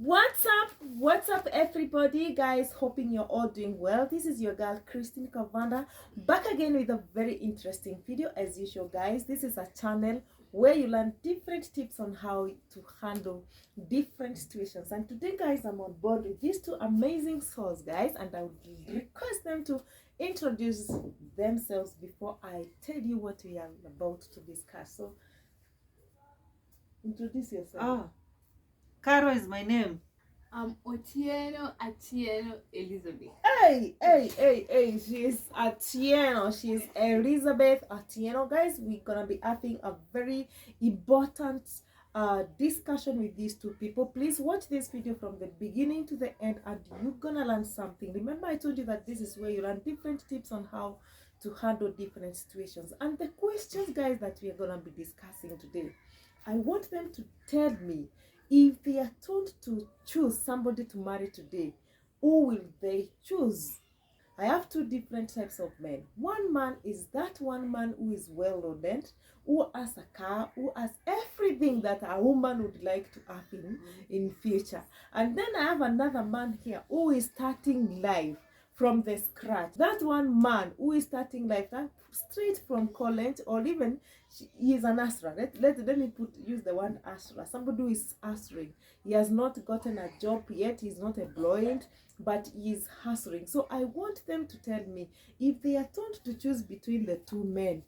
What's up everybody, guys? Hoping you're all doing well. This is your girl Christine Kavanda, back again with a very interesting video. As usual, guys, this is a channel where you learn different tips on how to handle different situations. And today, guys, I'm on board with these two amazing souls, guys, and I would request them to introduce themselves before I tell you what we are about to discuss. So introduce yourself. Caro is my name. I'm Otieno Atieno Elizabeth. Hey, she's Atieno. She's Elizabeth Atieno. Guys, we're gonna be having a very important discussion with these two people. Please watch this video from the beginning to the end and you're gonna learn something. Remember, I told you that this is where you learn different tips on how to handle different situations. And the questions, guys, that we are gonna be discussing today, I want them to tell me, if they are told to choose somebody to marry today, who will they choose? I have two different types of men. One man is that one man who is well-loaded, who has a car, who has everything that a woman would like to have in future. And then I have another man here who is starting life from the scratch. That one man who is starting life straight from college, or even he is an astra. Let me use the word astra. Somebody who is hustling. He has not gotten a job yet. He's not employed, but he is hustling. So I want them to tell me, if they are told to choose between the two men,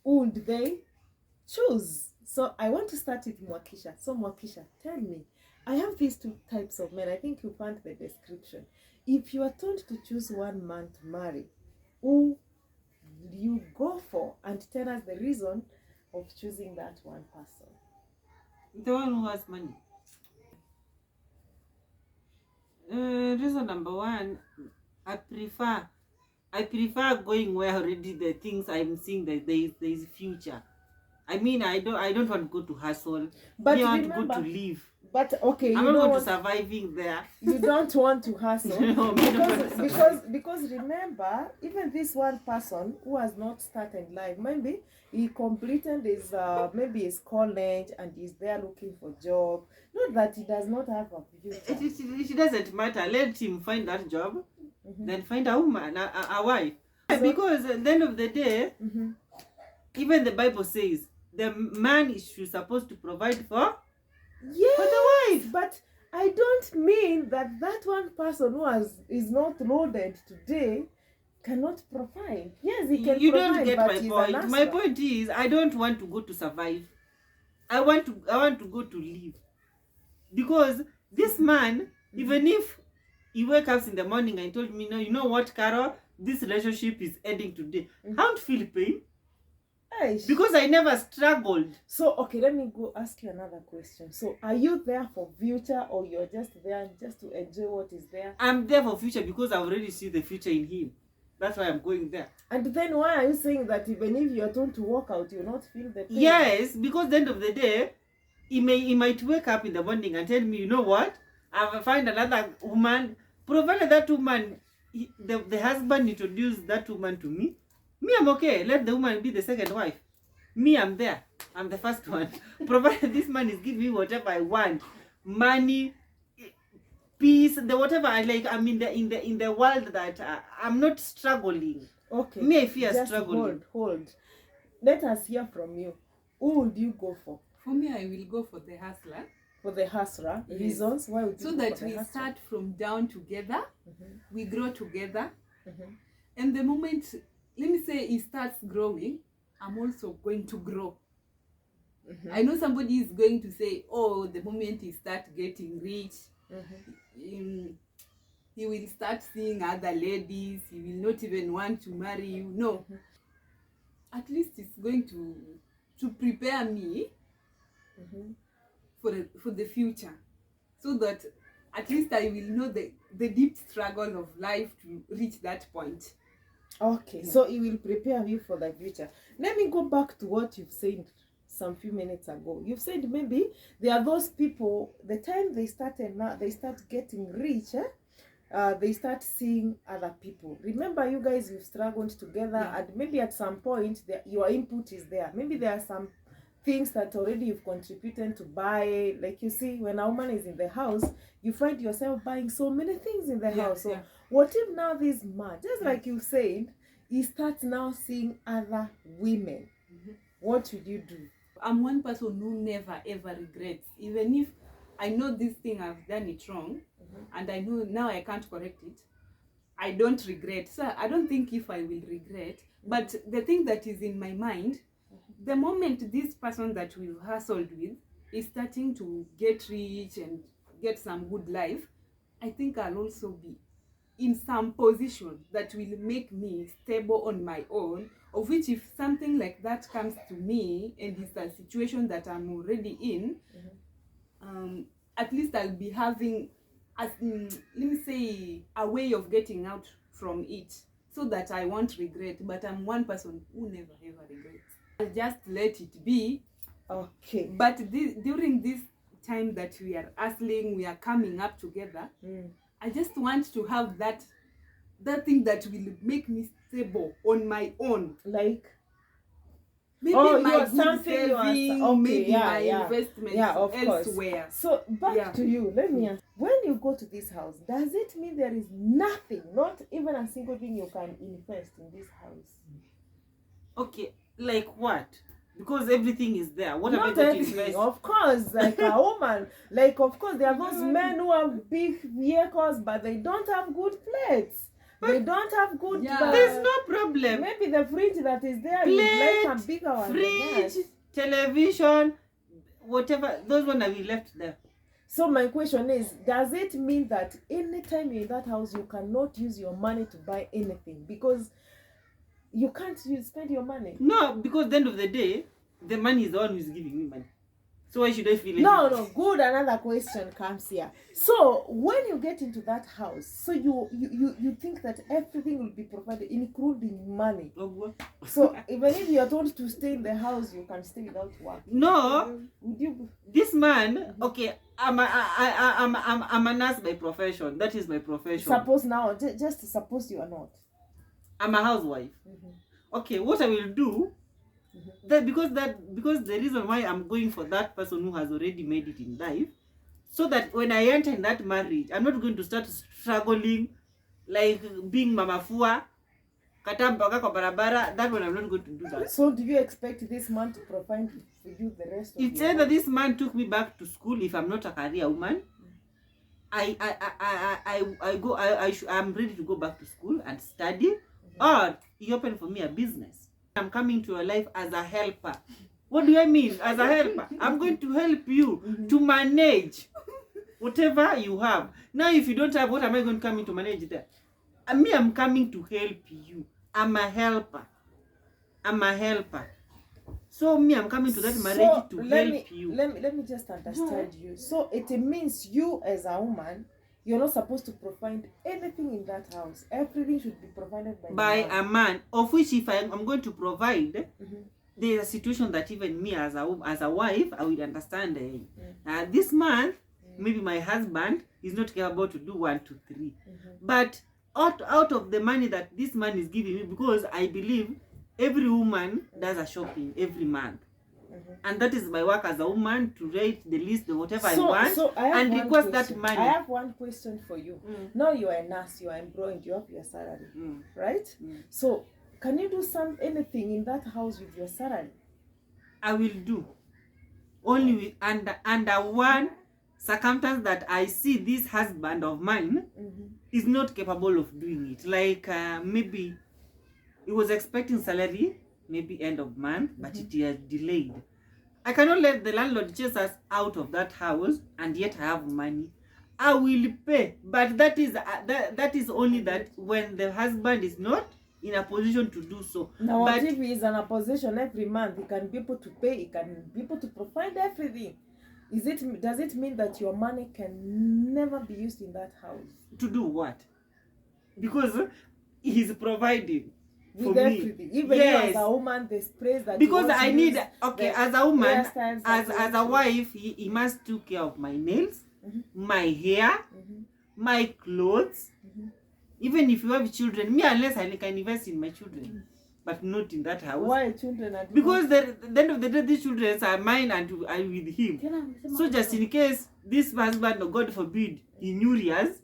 who would they choose? So I want to start with Mwakisha. So Mwakisha, tell me, I have these two types of men. I think you found the description. If you are told to choose one man to marry, who will you go for? And tell us the reason of choosing that one person. The one who has money. Reason number one, I prefer going where already the things I'm seeing that there is future. I mean, I don't want to go to hustle. But I want remember, to go to live. But okay, I'm not going to surviving there. You don't want to hustle. No, because remember, even this one person who has not started life, maybe he completed his maybe his college and he's there looking for job. Not that he does not have a future. It doesn't matter. Let him find that job, then find a woman, a wife. So, because at the end of the day, even the Bible says the man is supposed to provide for. Yes, for the wife. But I don't mean that one person who is not loaded today cannot provide. Yes, he can. You provide, don't get but my point. My point is, I don't want to go to survive. I want to go to live. Because this man, even if he wakes up in the morning and told me, no, you know what, Carol, this relationship is ending today, I don't feel pain. Because I never struggled. So okay, let me go ask you another question. So are you there for future, or you're just there just to enjoy what is there? I'm there for future because I already see the future in him. That's why I'm going there. And then why are you saying that even if you're told to walk out, you'll not feel the pain? Yes, because at the end of the day, he might wake up in the morning and tell me, you know what, I've find another woman, provided that woman, the husband introduced that woman to me. Me, I'm okay. Let the woman be the second wife. Me, I'm there. I'm the first one. Provided this man is giving me whatever I want, money, peace, the whatever I like. I'm in the world that I'm not struggling. Okay. Me, I fear just struggling. Hold. Let us hear from you. Who would you go for? For me, I will go for the hustler. For the hustler. Yes. Reasons why would you so go that for the we hustler? start from down together, we grow together, and the moment, let me say, it starts growing, I'm also going to grow. I know somebody is going to say, oh, the moment he starts getting rich, he will start seeing other ladies, he will not even want to marry you. No. At least it's going to prepare me for the future, so that at least I will know the deep struggle of life to reach that point. Okay, yeah. So it will prepare you for the future. Let me go back to what you've said some few minutes ago. You've said maybe there are those people, the time they start getting rich, they start seeing other people. Remember, you guys, you've struggled together, and maybe at some point your input is there. Maybe there are some things that already you've contributed to buy. Like you see, when a woman is in the house, you find yourself buying so many things in the house. So what if now this man, just like you said, he starts now seeing other women? What would you do? I'm one person who never ever regrets, even if I know this thing I've done it wrong, and I know now I can't correct it. I don't regret. So I don't think if I will regret, but the thing that is in my mind, the moment this person that we've hustled with is starting to get rich and get some good life, I think I'll also be in some position that will make me stable on my own, of which if something like that comes to me and it's a situation that I'm already in, at least I'll be having, let me say, a way of getting out from it, so that I won't regret. But I'm one person who never ever regrets. I'll just let it be. Okay. But during this time that we are hustling, we are coming up together, I just want to have that thing that will make me stable on my own. Like, maybe my good saving, maybe my investments elsewhere. So back to you. Let me ask, when you go to this house, does it mean there is nothing, not even a single thing you can invest in this house? Okay, like what? Because everything is there. What Not am I going to everything, invest? of course, like a woman. Like, of course, there are those men who have big vehicles, but they don't have good plates. They don't have good. There's no problem. Maybe the fridge that is there, you like a bigger one. Fridge, television, whatever. Those ones will be left there. So my question is, does it mean that anytime you're in that house, you cannot use your money to buy anything? Because you can't spend your money. No, because at the end of the day, the money is the one who is giving me money. So why should I feel No, good. Another question comes here. So when you get into that house, so you think that everything will be provided, including money. So even if you are told to stay in the house, you can stay without work. No. Would you? This man, okay, I'm a nurse by profession. That is my profession. Suppose now, just suppose you are not. I'm a housewife. Okay, what I will do, because the reason why I'm going for that person who has already made it in life, so that when I enter in that marriage, I'm not going to start struggling, like being mama fua, katamba kwa barabara. That one I'm not going to do that. So do you expect this man to provide for you the rest of it's either life? This man took me back to school if I'm not a career woman. I'm ready to go back to school and study, or he opened for me a business. I'm coming to your life as a helper. What do I mean as a helper? I'm going to help you to manage whatever you have. Now, if you don't have, what am I going to come in to manage there? I'm coming to help you. I'm a helper. So I'm coming to that marriage to help you. Let me just understand you. So it means you as a woman, you're not supposed to provide anything in that house. Everything should be provided by a man. Of which, if I'm going to provide, there's a situation that even me as a wife, I will understand. This man, maybe my husband, is not capable to do 1, 2, 3. But out of the money that this man is giving me, because I believe every woman does a shopping every month. And that is my work as a woman, to write the list of whatever I want and request that money. I have one question for you. Now you are a nurse, you are employed, you have your salary, right? So can you do anything in that house with your salary? I will do. Only with under one circumstance, that I see this husband of mine is not capable of doing it. Like maybe he was expecting salary, maybe end of month, but it has delayed. I cannot let the landlord chase us out of that house, and yet I have money. I will pay, but that is only that when the husband is not in a position to do so. Now, but if he is in a position every month, he can be able to pay, he can be able to provide everything. Does it mean that your money can never be used in that house? To do what? Because he's providing. With everything, even you as a woman, the sprays that because I need, as a woman, as a wife, he must take care of my nails, my hair, my clothes. Even if you have children, me, unless I can invest in my children, but not in that house. Why children at Because at the end of the day, these children are mine and are with him. So just in case this husband, or God forbid, in New Year's,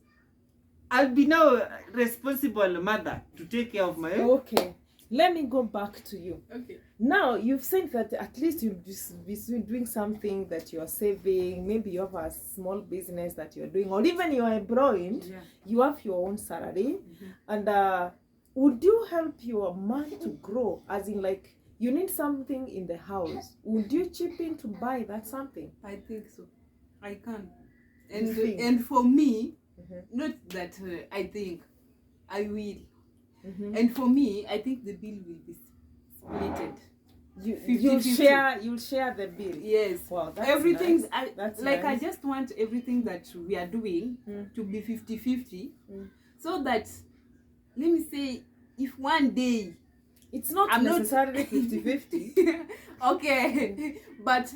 I'll be now a responsible mother to take care of my Okay, let me go back to you. Okay. Now you've said that at least you've been doing something, that you're saving. Maybe you have a small business that you're doing, or even you're employed. Yeah. You have your own salary, and would you help your man to grow? As in, like, you need something in the house. Would you chip in to buy that something? I think so. I can. You think? And for me, Mhm. not that I think, I will. Mhm. And for me, I think the bill will be splitted. You'll 50-50. share the bill. Yes. Wow, that's Everything, nice. That's like nice. I just want everything that we are doing to be 50-50, so that, let me say, if one day It's not I'm not- necessarily 50-50. okay, but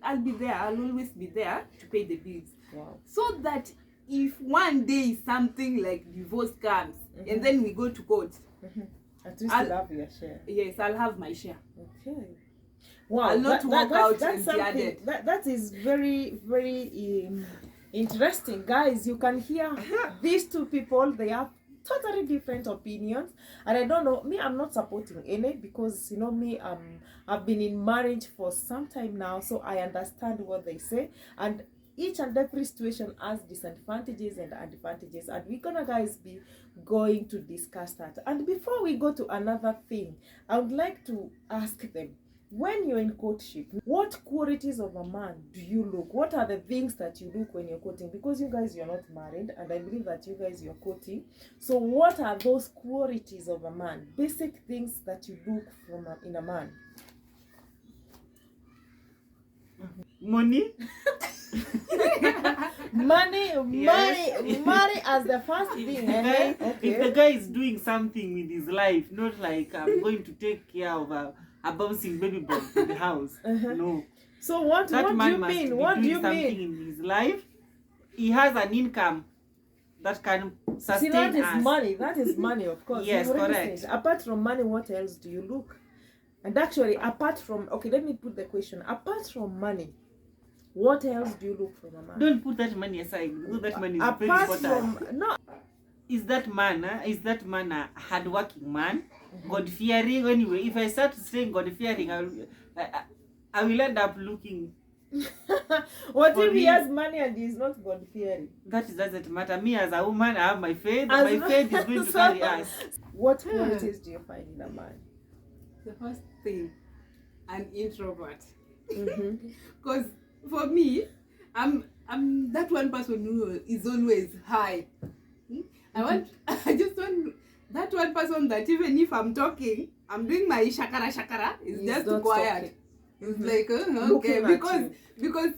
I'll be there. I'll always be there to pay the bills, Wow. so that if one day something like divorce comes and then we go to court, At least I'll- you'll have your share. yes, I'll have my share. Okay. Wow. I'll not walk out that's something empty-handed. that is very, very interesting, guys. You can hear these two people. They have totally different opinions, and I don't know. Me, I'm not supporting any, because you know me. I've been in marriage for some time now, so I understand what they say, and each and every situation has disadvantages and advantages, and we're gonna, guys, be going to discuss that. And before we go to another thing, I would like to ask them, when you're in courtship, what qualities of a man do you look? What are the things that you look when you're courting? Because you guys, you're not married, and I believe that you guys, you're courting. So what are those qualities of a man? Basic things that you look in a man. money. Money as the first thing. If the guy is doing something with his life, not like I'm going to take care of a bouncing baby boy in the house. No. So what That do man you must mean? be What do doing you something mean? in his life. He has an income that can See, sustain that is us. money. That is money, of course. Yes, You already correct. said. Apart from money, what else do you look? And actually, apart from, okay, let me put the question. Apart from money, what else do you look from a man? Don't put that money aside, because that money is very Apart important. from, no. Is that man a hardworking man? God fearing? Anyway, if I start saying God fearing, I will end up looking. What For if he me- has money and he's not God fearing? That doesn't matter. Me as a woman, I have my faith. As My long- faith is going to So- carry us. What qualities do you find in a man? The first thing, an introvert. Mm-hmm. Because for me, I'm that one person who is always high. I just want that one person that even if I'm talking, I'm doing my shakara, it's He's just not quiet. talking. It's Mhm. like Looking okay, at because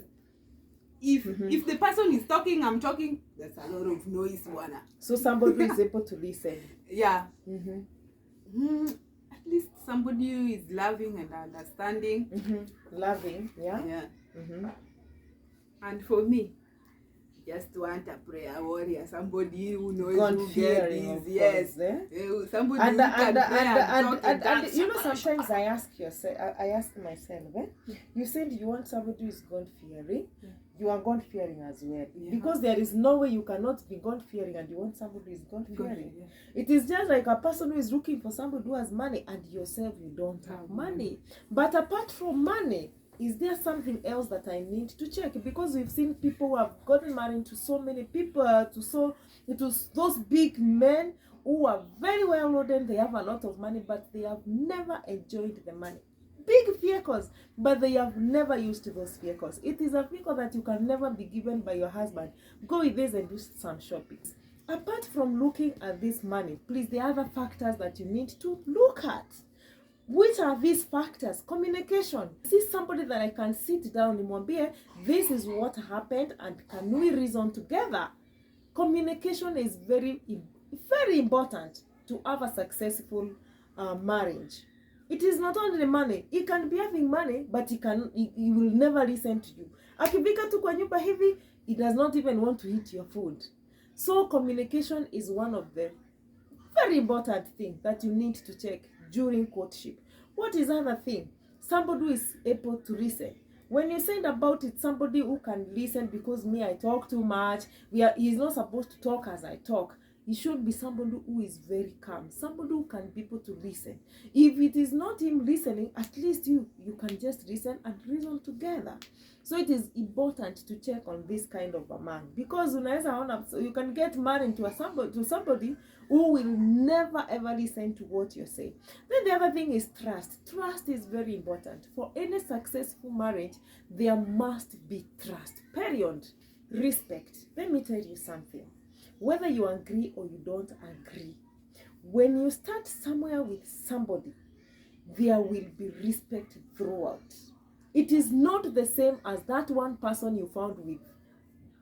if Mhm. if the person is talking, I'm talking, there's a lot of noise, Wana. So somebody who is able to listen. Yeah. Mm-hmm. At least somebody who is loving and understanding. Mm-hmm. Loving, yeah. Yeah. Mm-hmm. And for me, just want a prayer warrior, somebody who knows God who get fearing, of this. Yes. course, eh? Somebody And who can pray and talk and and you know, talk. sometimes I ask myself, you said you want somebody who is God fearing. Yeah. You are God fearing as well, Yeah. because there is no way you cannot be God fearing and you want somebody who is God God, fearing. yeah. It is just like a person who is looking for somebody who has money and yourself you don't have money. But apart from money, is there something else that I need to check? Because we've seen people who have gotten married to so many people, to those big men who are very well loaded, they have a lot of money, but they have never enjoyed the money. Big vehicles, but they have never used those vehicles. It is a vehicle that you can never be given by your husband. Go with this and do some shopping. Apart from looking at this money, please, there are other factors that you need to look at. Which are these factors? Communication. Is this somebody that I can sit down and mwambie, this is what happened and can we reason together? Communication is very, very important to have a successful marriage. It is not only money. He can be having money, but he will never listen to you. Akifika tu kwa nyumba hivi, he does not even want to eat your food. So communication is one of the very important things that you need to check. during courtship. What is other thing? Somebody who is able to listen. When you said about it, somebody who can listen, because me, I talk too much. He's not supposed to talk as I talk. He should be somebody who is very calm, somebody who can be able to listen. If it is not him listening, at least you can just listen and reason together. So it is important to check on this kind of a man, because you can get married to somebody who will never ever listen to what you say. Then the other thing is trust. Trust is very important. For any successful marriage, there must be trust. Period. Respect. Let me tell you something. Whether you agree or you don't agree, when you start somewhere with somebody, there will be respect throughout. It is not the same as that one person you found with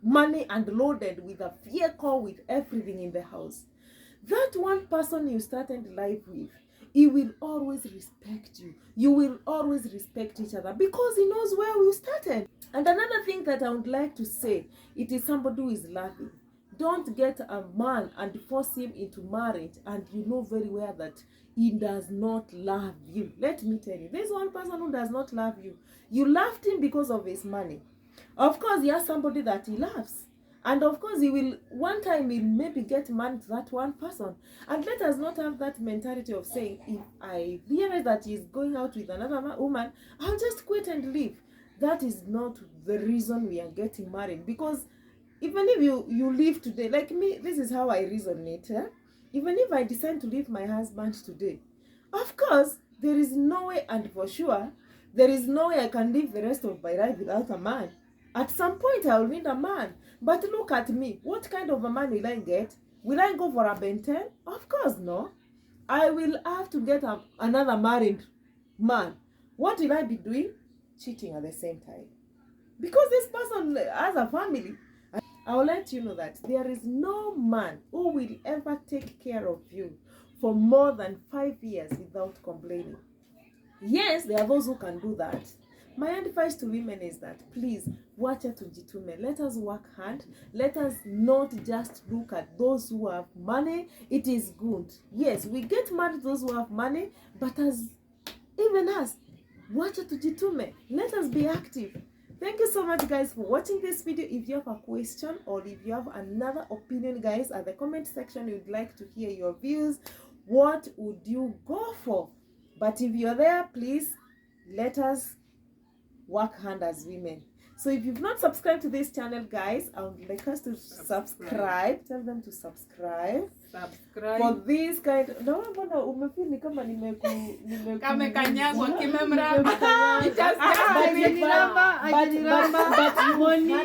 money and loaded with a vehicle, with everything in the house. That one person you started life with, he will always respect you. You will always respect each other because he knows where you started. And another thing that I would like to say, it is somebody who is loving. Don't get a man and force him into marriage and you know very well that he does not love you. Let me tell you, there's one person who does not love you. You loved him because of his money. Of course, he has somebody that he loves. And of course, one time he'll maybe get married to that one person. And let us not have that mentality of saying, if I realize that he's going out with another woman, I'll just quit and leave. That is not the reason we are getting married. Because even if you leave today, like me, this is how I resonate. Even if I decide to leave my husband today, of course, there is no way, and for sure, there is no way I can live the rest of my life without a man. At some point, I will need a man. But look at me. What kind of a man will I get? Will I go for a Ben 10? Of course, no. I will have to get another married man. What will I be doing? Cheating at the same time. Because this person has a family. I will let you know that there is no man who will ever take care of you for more than 5 years without complaining. Yes, there are those who can do that. My advice to women is that, please, wacha tujitume. Let us work hard. Let us not just look at those who have money. It is good. Yes, we get married those who have money, but even us, wacha tujitume. Let us be active. Thank you so much, guys, for watching this video. If you have a question or if you have another opinion, guys, at the comment section, you'd like to hear your views. What would you go for? But if you're there, please let us work hard as women. So if you've not subscribed to this channel, guys, I would like us to subscribe. Tell them to subscribe. For this kind of... No, umefeel ni kama Kamekanyagwa kimemramba.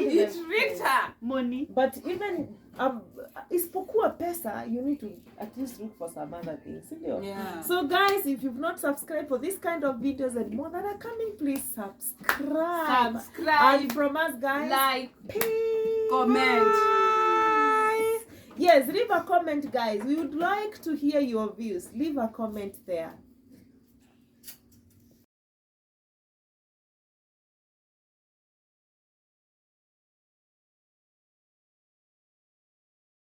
It's Victor. Money. But even isipokuwa pesa, you need to at least look for some other things. Yeah. So guys, if you've not subscribed for this kind of videos and more that are coming, please subscribe. And from us, guys, like, peace. comment. Yes, leave a comment, guys. We would like to hear your views. Leave a comment there.